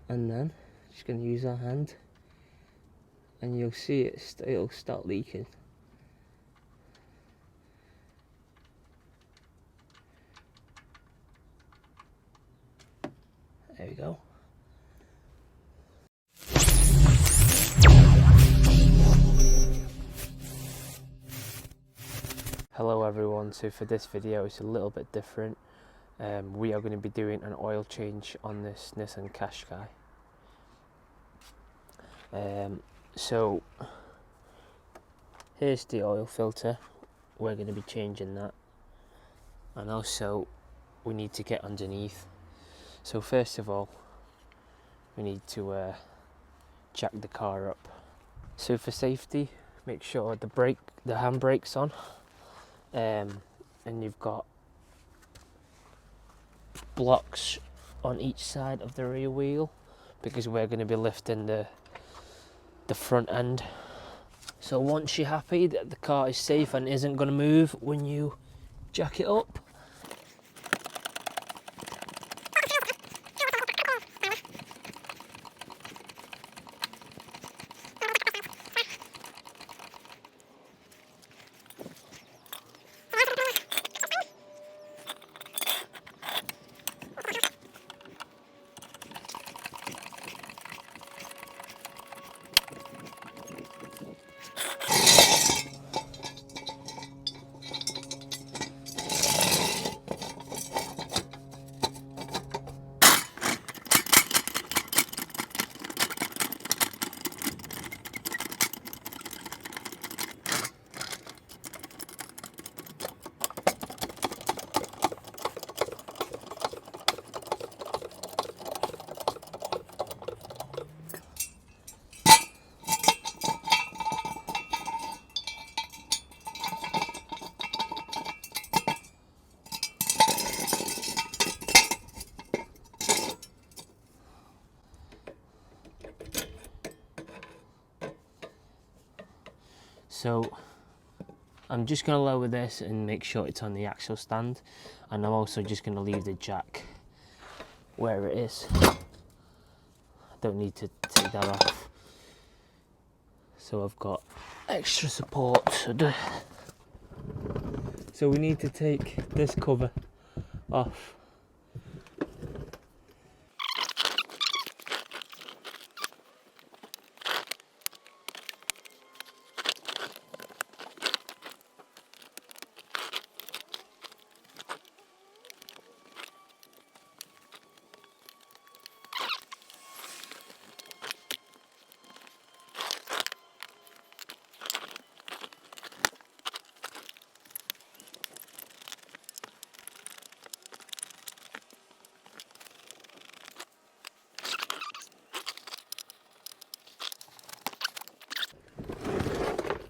And then just going to use our hand, and you'll see it'll start leaking. There we go. Hello everyone, so for this video it's a little bit different. We are going to be doing an oil change on this Nissan Qashqai. So here's the oil filter, we're going to be changing that, and also we need to get underneath. So first of all we need to jack the car up. So for safety, make sure the handbrake's on, and you've got blocks on each side of the rear wheel, because we're going to be lifting the front end. So once you're happy that the car is safe and isn't going to move when you jack it up, so I'm just going to lower this and make sure it's on the axle stand, and I'm also just going to leave the jack where it is. I don't need to take that off, so I've got extra support. So we need to take this cover off.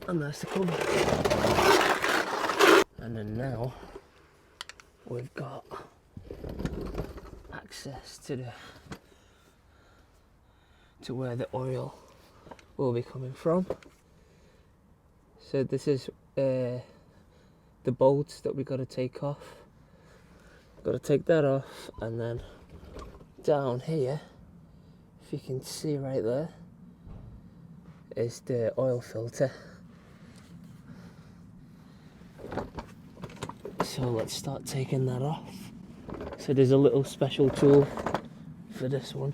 And that's the cover. And then now we've got access to where the oil will be coming from. So this is the bolts that we got to take off. Got to take that off, and then down here, if you can see right there, is the oil filter. So let's start taking that off. So there's a little special tool for this one.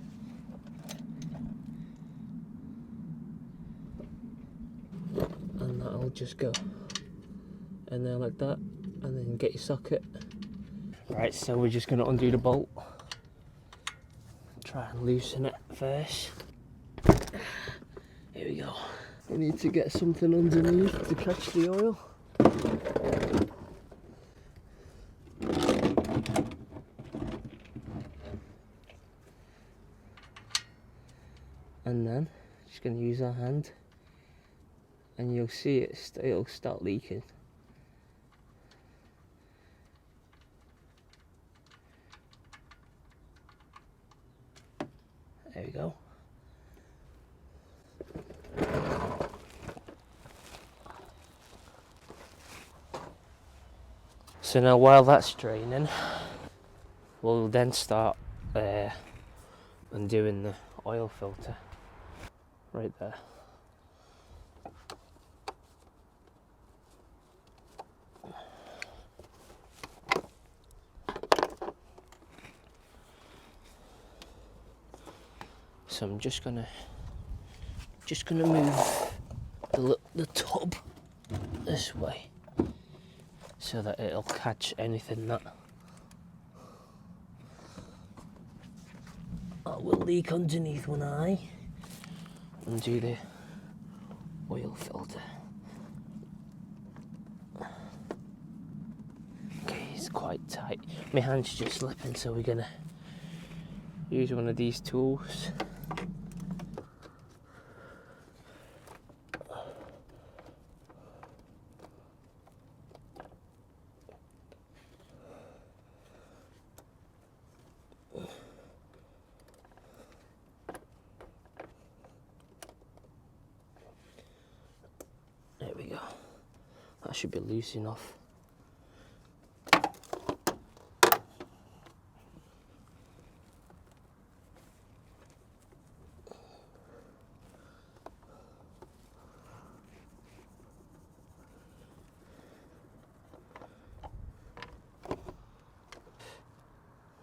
And that'll just go in there like that, and then get your socket. Right, so we're just going to undo the bolt. Try and loosen it first. Here we go. We need to get something underneath to catch the oil. And then just going to use our hand, and you'll see it'll start leaking. There we go. So now while that's draining, we'll then start undoing the oil filter right there. So I'm just gonna move the tub this way so that it'll catch anything that will leak underneath when I undo the oil filter. Okay, it's quite tight. My hand's just slipping, so we're gonna use one of these tools. There we go. That should be loose enough.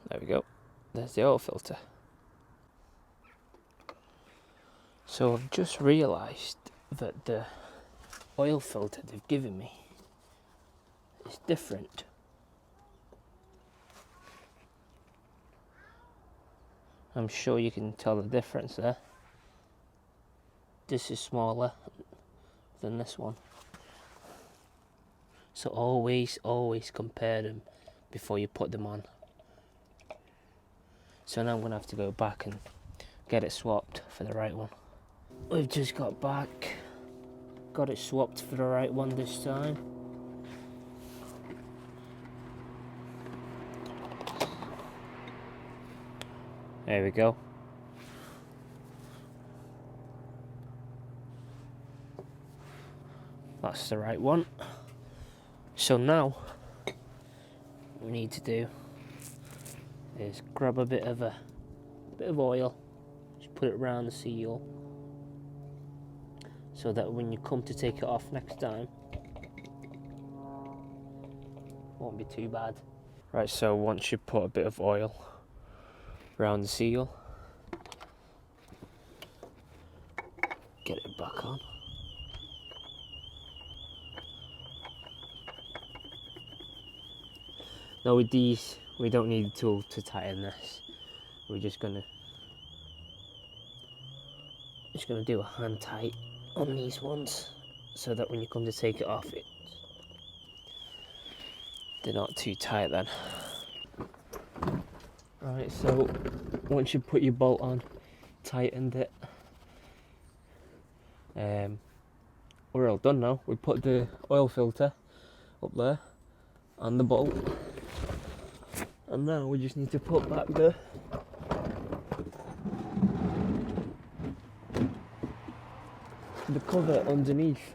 There we go. There's the oil filter. So I've just realised that the oil filter they've given me is different. I'm sure you can tell the difference there. This is smaller than this one. So always compare them before you put them on. So now I'm going to have to go back and get it swapped for the right one. We've just got back, got it swapped for the right one this time. There we go. That's the right one. So now, what we need to do is grab a bit of oil, just put it around the seal, so that when you come to take it off next time, won't be too bad. Right, so once you put a bit of oil around the seal, get it back on. Now with these, we don't need a tool to tighten this. We're just gonna do a hand tight on these ones, so that when you come to take it off, they're not too tight then. Right, so once you put your bolt on, tightened it, we're all done now. We put the oil filter up there and the bolt, and now we just need to put back the cover underneath.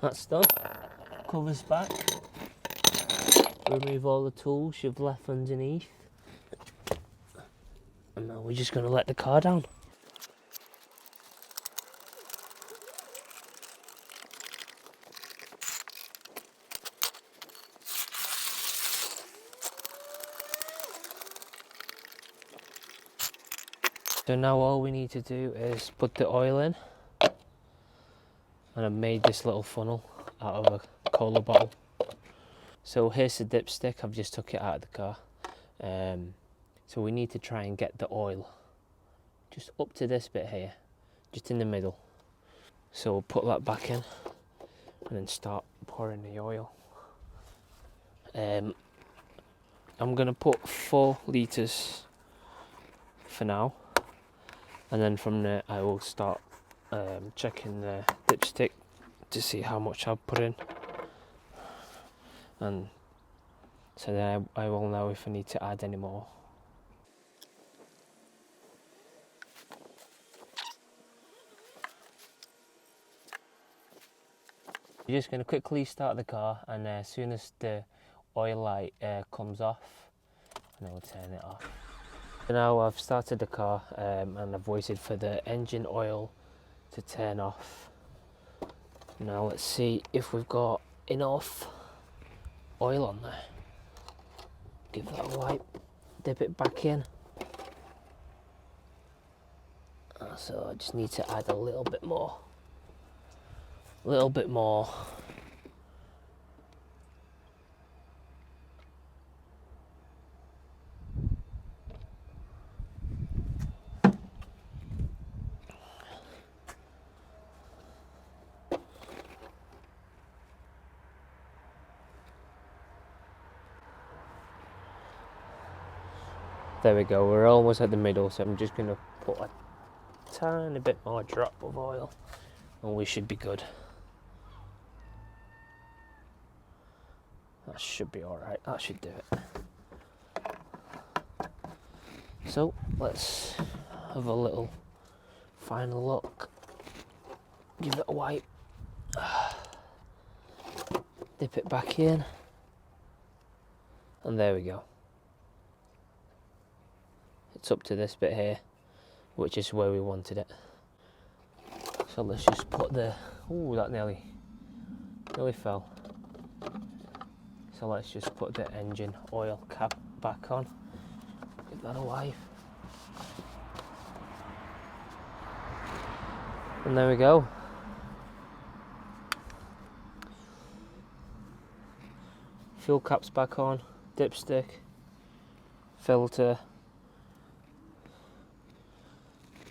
That's done. Covers back. Remove all the tools you've left underneath. And now we're just going to let the car down. So now all we need to do is put the oil in. And I made this little funnel out of cola bottle. So here's the dipstick. I've just took it out of the car. So we need to try and get the oil just up to this bit here, just in the middle. So we'll put that back in and then start pouring the oil. I'm gonna put 4 litres for now, and then from there I will start checking the dipstick to see how much I've put in, and so then I will know if I need to add any more. You're just going to quickly start the car, and as soon as the oil light comes off, and I will turn it off. So now I've started the car and I've waited for the engine oil to turn off. Now let's see if we've got enough oil on there. Give that a wipe, dip it back in. So I just need to add a little bit more. There we go, we're almost at the middle, so I'm just going to put a tiny bit more drop of oil and we should be good. That should be alright, that should do it. So let's have a little final look. Give it a wipe. Dip it back in. And there we go. It's up to this bit here, which is where we wanted it. So let's just put the, ooh, that nearly fell. So let's just put the engine oil cap back on. Give that a wipe. And there we go. Fuel cap's back on, dipstick, filter,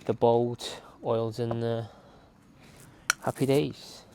the bolt, oil's in there. Happy days.